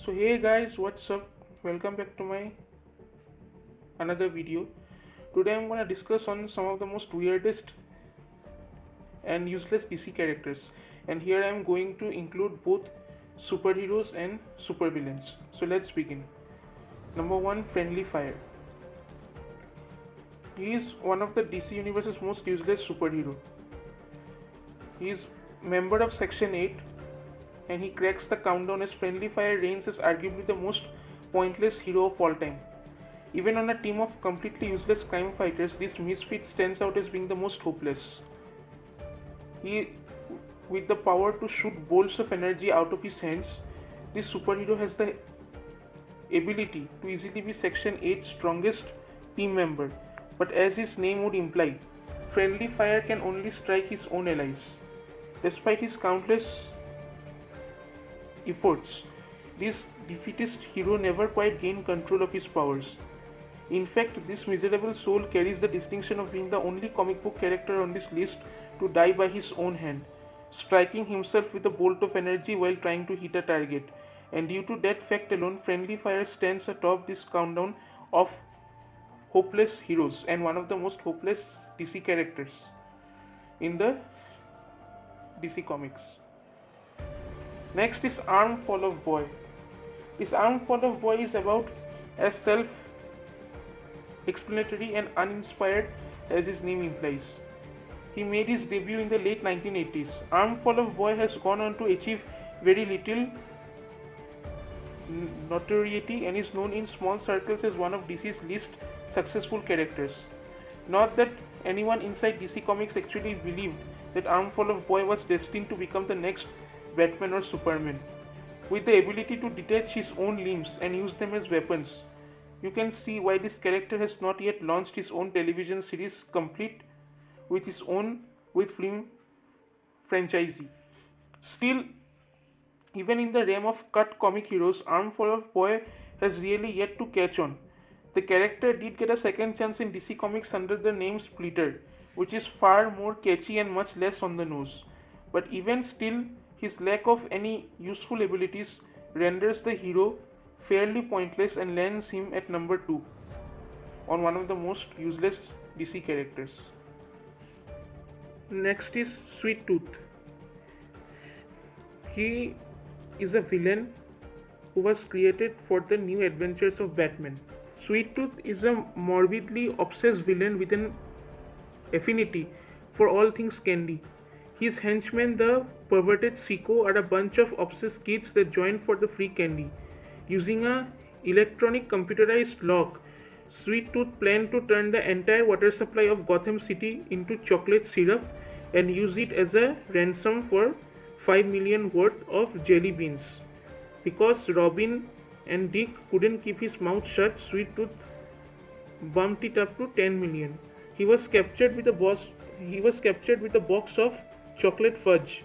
So hey guys, what's up? Welcome back to my another video. Today I'm gonna discuss on some of the most weirdest and useless DC characters, and here I'm going to include both superheroes and supervillains. So let's begin. Number one, Friendly Fire. He is one of the DC Universe's most useless superhero. He is member of Section 8 and he cracks the countdown as Friendly Fire reigns as arguably the most pointless hero of all time. Even on a team of completely useless crime fighters, this misfit stands out as being the most hopeless. He, with the power to shoot bolts of energy out of his hands, this superhero has the ability to easily be Section 8's strongest team member. But as his name would imply, Friendly Fire can only strike his own allies. Despite his countless efforts, this defeatist hero never quite gained control of his powers. In fact, this miserable soul carries the distinction of being the only comic book character on this list to die by his own hand, striking himself with a bolt of energy while trying to hit a target. And due to that fact alone, Friendly Fire stands atop this countdown of hopeless heroes and one of the most hopeless DC characters in the DC Comics. Next is Arm Fall of Boy. This Arm Fall of Boy is about as self-explanatory and uninspired as his name implies. He made his debut in the late 1980s. Arm Fall of Boy has gone on to achieve very little notoriety and is known in small circles as one of DC's least successful characters. Not that anyone inside DC Comics actually believed that Arm Fall of Boy was destined to become the next Batman or Superman. With the ability to detach his own limbs and use them as weapons, you can see why this character has not yet launched his own television series complete with his own film franchise. Still, even in the realm of cut comic heroes, Arm Fall of Boy has really yet to catch on. The character did get a second chance in DC Comics under the name Splitter, which is far more catchy and much less on the nose. But even still, his lack of any useful abilities renders the hero fairly pointless and lands him at number 2 on one of the most useless DC characters. Next is Sweet Tooth. He is a villain who was created for the new adventures of Batman. Sweet Tooth is a morbidly obsessed villain with an affinity for all things candy. His henchmen, the perverted Sicko, are a bunch of obsessed kids that join for the free candy. Using a electronic computerized lock, Sweet Tooth planned to turn the entire water supply of Gotham City into chocolate syrup and use it as a ransom for 5 million worth of jelly beans. Because Robin and Dick couldn't keep his mouth shut, Sweet Tooth bumped it up to 10 million. He was captured with a box of chocolate fudge,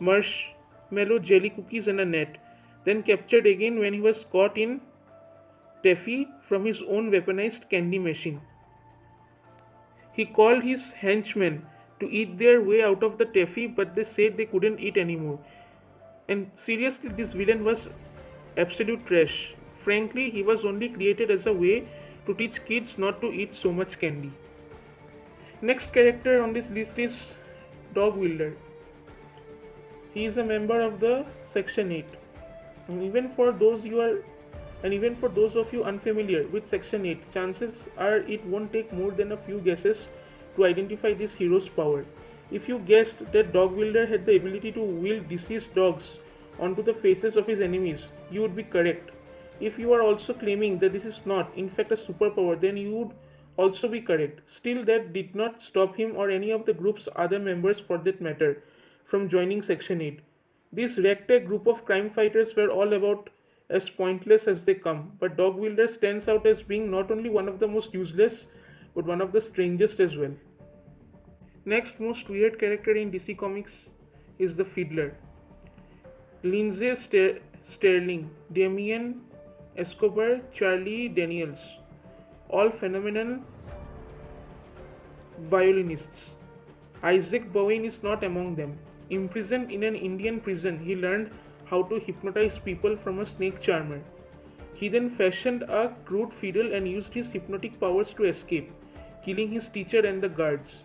marshmallow jelly cookies and a net, then captured again when he was caught in taffy from his own weaponized candy machine. He called his henchmen to eat their way out of the taffy, but they said they couldn't eat anymore. And seriously, this villain was absolute trash. Frankly, he was only created as a way to teach kids not to eat so much candy. Next character on this list is Dog Wielder. He is a member of the Section 8. And even for those of you unfamiliar with Section 8, chances are it won't take more than a few guesses to identify this hero's power. If you guessed that Dog Wielder had the ability to wield deceased dogs onto the faces of his enemies, you would be correct. If you are also claiming that this is not, in fact, a superpower, then you would also be correct. Still, that did not stop him or any of the group's other members for that matter from joining Section 8. This ragtag group of crime fighters were all about as pointless as they come, but Dog Wielder stands out as being not only one of the most useless, but one of the strangest as well. Next most weird character in DC Comics is the Fiddler. Lindsay Sterling, Damien Escobar, Charlie Daniels, all phenomenal violinists. Isaac Bowen is not among them. Imprisoned in an Indian prison, he learned how to hypnotize people from a snake charmer. He then fashioned a crude fiddle and used his hypnotic powers to escape, killing his teacher and the guards.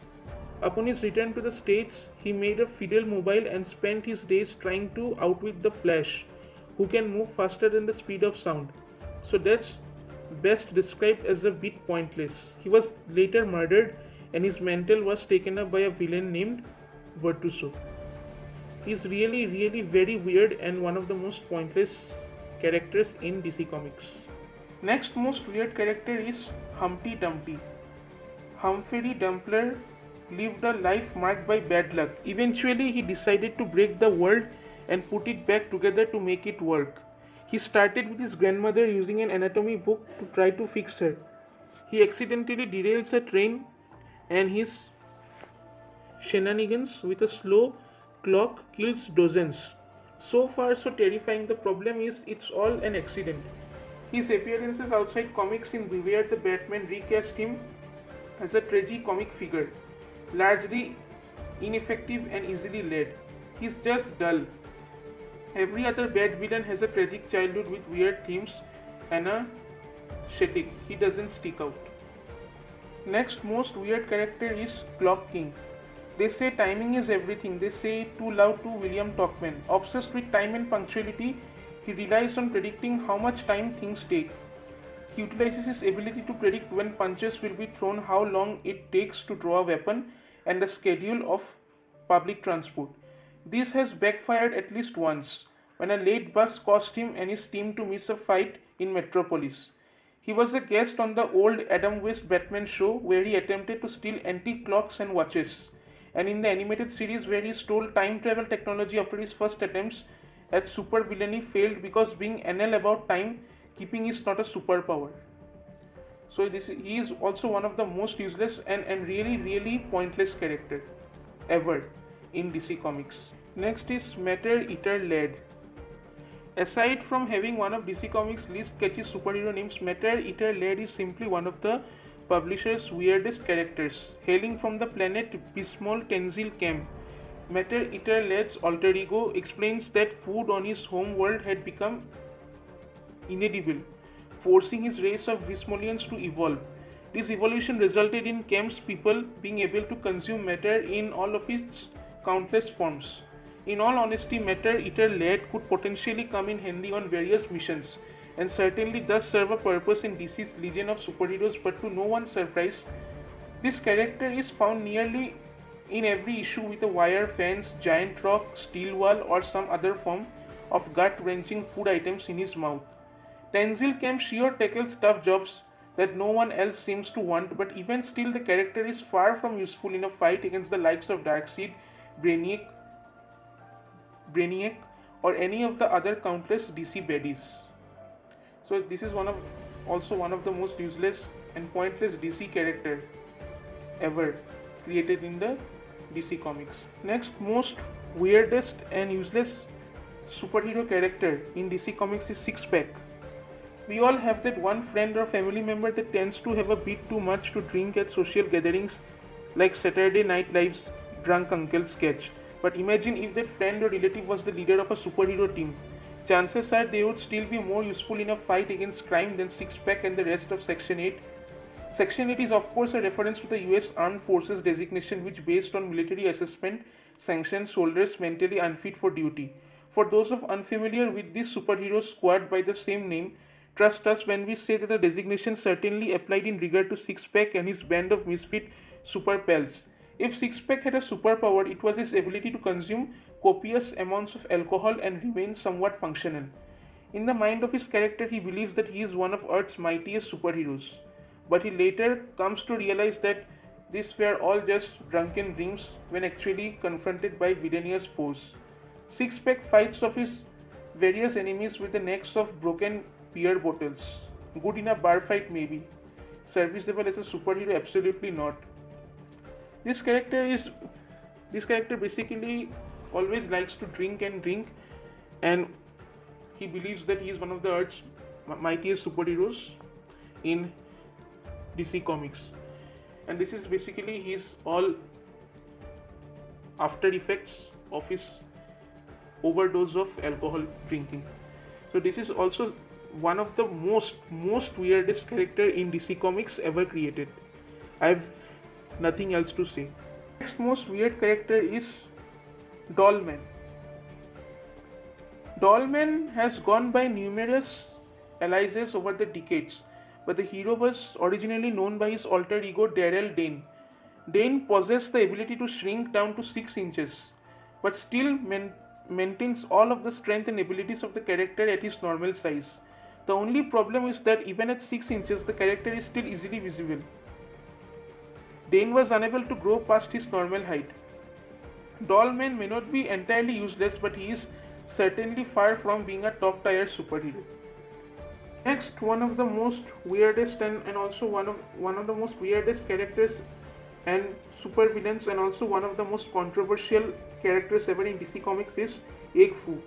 Upon his return to the States, he made a fiddle mobile and spent his days trying to outwit the Flash, who can move faster than the speed of sound. So that's best described as a bit pointless. He was later murdered and his mantle was taken up by a villain named Vertuso. He's really very weird and one of the most pointless characters in DC Comics. Next most weird character is Humpty Dumpty. Humphrey Dumpler lived a life marked by bad luck. Eventually, he decided to break the world and put it back together to make it work. He started with his grandmother using an anatomy book to try to fix her. He accidentally derails a train and his shenanigans with a slow clock kills dozens. So far so terrifying, the problem is it's all an accident. His appearances outside comics in Beware the Batman recast him as a tragicomic figure, largely ineffective and easily led. He's just dull. Every other bad villain has a tragic childhood with weird themes and a shetic. He doesn't stick out. Next most weird character is Clock King. They say timing is everything. They say it too loud to William Talkman. Obsessed with time and punctuality, he relies on predicting how much time things take. He utilizes his ability to predict when punches will be thrown, how long it takes to draw a weapon, and the schedule of public transport. This has backfired at least once, when a late bus caused him and his team to miss a fight in Metropolis. He was a guest on the old Adam West Batman show where he attempted to steal antique clocks and watches, and in the animated series where he stole time travel technology after his first attempts at supervillainy failed because being anal about time keeping is not a superpower. So he is also one of the most useless and really pointless character ever in DC Comics. Next is Matter Eater Lad. Aside from having one of DC Comics' least catchy superhero names, Matter Eater Lad is simply one of the publisher's weirdest characters. Hailing from the planet Bismol Tenzil Camp, Matter Eater Lad's alter ego explains that food on his home world had become inedible, forcing his race of Bismolians to evolve. This evolution resulted in Camp's people being able to consume matter in all of its countless forms. In all honesty, Matter Eater Lad could potentially come in handy on various missions, and certainly does serve a purpose in DC's Legion of Superheroes, but to no one's surprise, this character is found nearly in every issue with a wire fence, giant rock, steel wall, or some other form of gut-wrenching food items in his mouth. Tenzil Camp sure tackles tough jobs that no one else seems to want, but even still the character is far from useful in a fight against the likes of Darkseid, Brainiac, or any of the other countless DC baddies. So this is also one of the most useless and pointless DC character ever created in the DC Comics. Next most weirdest and useless superhero character in DC Comics is Six Pack. We all have that one friend or family member that tends to have a bit too much to drink at social gatherings like Saturday Night Live's Drunk Uncle sketch. But imagine if that friend or relative was the leader of a superhero team. Chances are they would still be more useful in a fight against crime than Six Pack and the rest of Section 8. Section 8 is of course a reference to the US Armed Forces designation which, based on military assessment, sanctions soldiers mentally unfit for duty. For those of unfamiliar with this superhero squad by the same name, trust us when we say that the designation certainly applied in regard to Six Pack and his band of misfit super pals. If Six Pack had a superpower, it was his ability to consume copious amounts of alcohol and remain somewhat functional. In the mind of his character, he believes that he is one of Earth's mightiest superheroes. But he later comes to realize that these were all just drunken dreams when actually confronted by villainous foes. Six Pack fights off his various enemies with the necks of broken beer bottles. Good in a bar fight maybe. Serviceable as a superhero, absolutely not. This character basically always likes to drink, and he believes that he is one of the Earth's mightiest superheroes in DC Comics. And this is basically his all after effects of his overdose of alcohol drinking. So this is also one of the most weirdest character in DC Comics ever created. I have nothing else to say. Next most weird character is Dollman. Dollman has gone by numerous aliases over the decades, but the hero was originally known by his alter ego Daryl Dane. Dane possessed the ability to shrink down to 6 inches, but still maintains all of the strength and abilities of the character at his normal size. The only problem is that even at 6 inches, the character is still easily visible. Dane was unable to grow past his normal height. Dollman may not be entirely useless, but he is certainly far from being a top tier superhero. Next, one of the most weirdest and also one of the most weirdest characters and supervillains, and also one of the most controversial characters ever in DC Comics, is Egg Fu.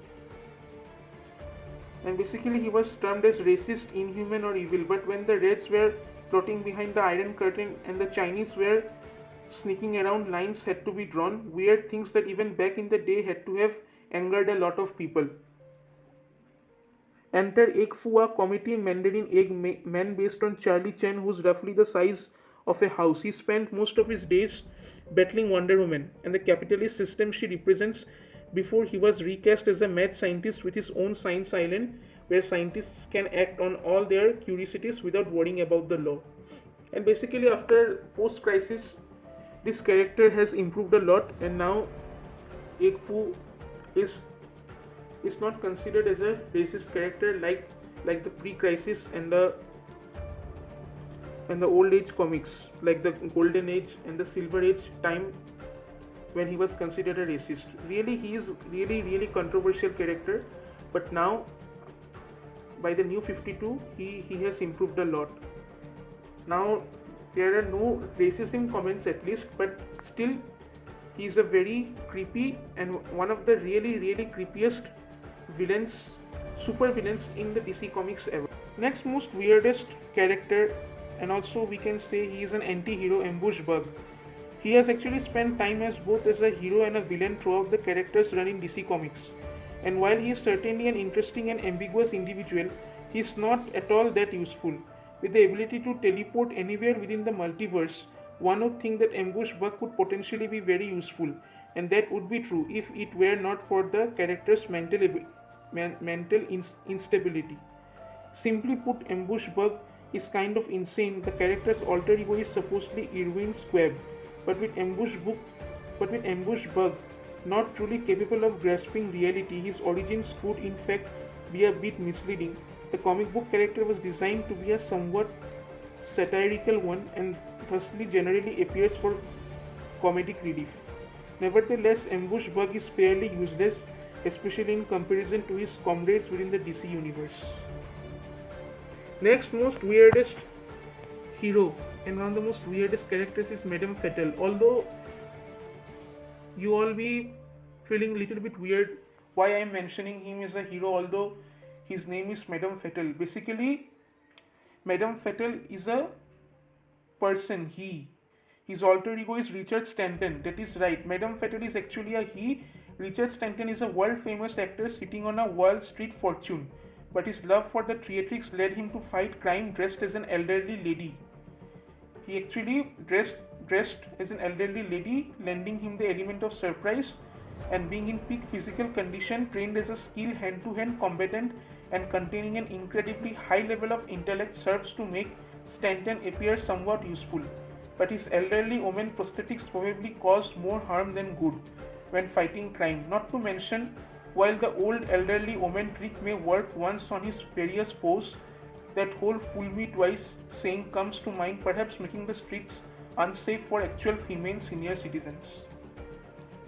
And basically he was termed as racist, inhuman or evil, but when the Reds were plotting behind the Iron Curtain and the Chinese were sneaking around, lines had to be drawn, weird things that even back in the day had to have angered a lot of people. Enter Egg Fu, a committee Mandarin egg man based on Charlie Chan, who's roughly the size of a house. He spent most of his days battling Wonder Woman and the capitalist system she represents before he was recast as a mad scientist with his own science island, where scientists can act on all their curiosities without worrying about the law. And basically after post-crisis, this character has improved a lot, and now Egg Fu is not considered as a racist character like the pre-crisis and the old age comics, like the golden age and the silver age time when he was considered a racist. Really, he is really controversial character, but now by the new 52 he has improved a lot. Now there are no racism comments at least, but still he is a very creepy and one of the really creepiest villains, super villains in the DC Comics ever. Next most weirdest character, and also we can say he is an anti-hero, Ambush Bug. He has actually spent time as both as a hero and a villain throughout the characters run in DC Comics. And while he is certainly an interesting and ambiguous individual, he is not at all that useful. With the ability to teleport anywhere within the multiverse, one would think that Ambush Bug could potentially be very useful, and that would be true if it were not for the character's mental instability. Simply put, Ambush Bug is kind of insane. The character's alter ego is supposedly Irwin Squibb, but with Ambush Bug not truly capable of grasping reality, his origins could in fact be a bit misleading. The comic book character was designed to be a somewhat satirical one, and thusly generally appears for comedic relief. Nevertheless, Ambush Bug is fairly useless, especially in comparison to his comrades within the DC universe. Next most weirdest hero and one of the most weirdest characters is Madame Fatal. Although you all be feeling a little bit weird why I am mentioning him as a hero, although his name is Madame Fatal. Basically, Madame Fatal is a person, his alter ego is Richard Stanton. That is right, Madame Fatal is actually a he. Richard Stanton is a world famous actor sitting on a Wall Street fortune, but his love for the theatrics led him to fight crime dressed as an elderly lady. He actually dressed as an elderly lady, lending him the element of surprise, and being in peak physical condition, trained as a skilled hand-to-hand combatant and containing an incredibly high level of intellect, serves to make Stanton appear somewhat useful. But his elderly omen prosthetics probably caused more harm than good when fighting crime. Not to mention, while the old elderly omen trick may work once on his various foes, that whole "fool me twice" saying comes to mind, perhaps making the streets unsafe for actual female senior citizens.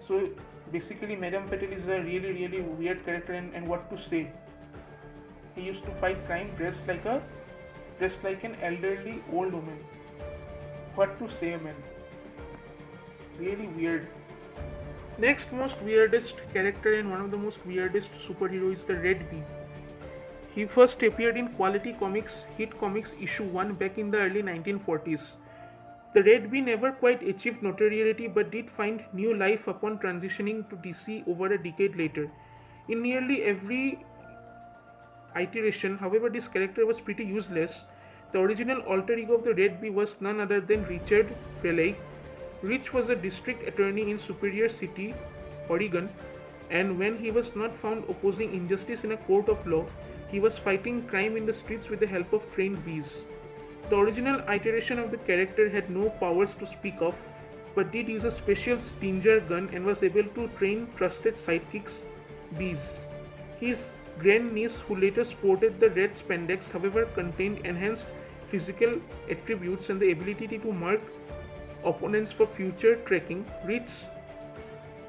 So basically, Madame Fatal is a really weird character, and what to say. He used to fight crime dressed like an elderly old woman. What to say, man? Really weird. Next most weirdest character and one of the most weirdest superhero is the Red Bee. He first appeared in Quality Comics Hit Comics issue 1 back in the early 1940s. The Red Bee never quite achieved notoriety but did find new life upon transitioning to DC over a decade later. In nearly every iteration, however, this character was pretty useless. The original alter ego of the Red Bee was none other than Richard Raleigh. Rich was a district attorney in Superior City, Oregon, and when he was not found opposing injustice in a court of law, he was fighting crime in the streets with the help of trained bees. The original iteration of the character had no powers to speak of, but did use a special Stinger gun and was able to train trusted sidekicks, bees. His grandniece, who later sported the red spandex, however, contained enhanced physical attributes and the ability to mark opponents for future tracking. Rich's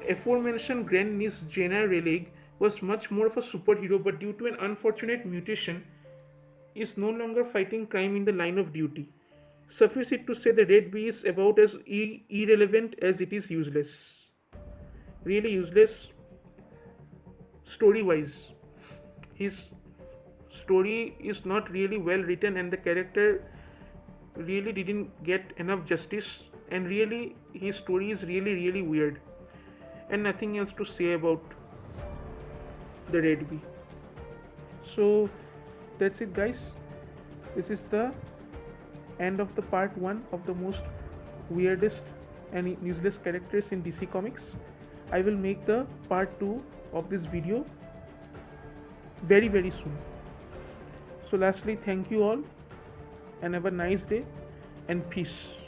aforementioned grandniece Jenna Raleigh was much more of a superhero, but due to an unfortunate mutation, is no longer fighting crime in the line of duty. Suffice it to say, the Red Bee is about as irrelevant as it is useless. Really useless story wise. His story is not really well written, and the character really didn't get enough justice, and really his story is really weird, and nothing else to say about the Red Bee. So that's it, guys. This is the end of the part 1 of the most weirdest and useless characters in DC Comics. I will make the part 2 of this video very soon. So lastly, thank you all and have a nice day and peace.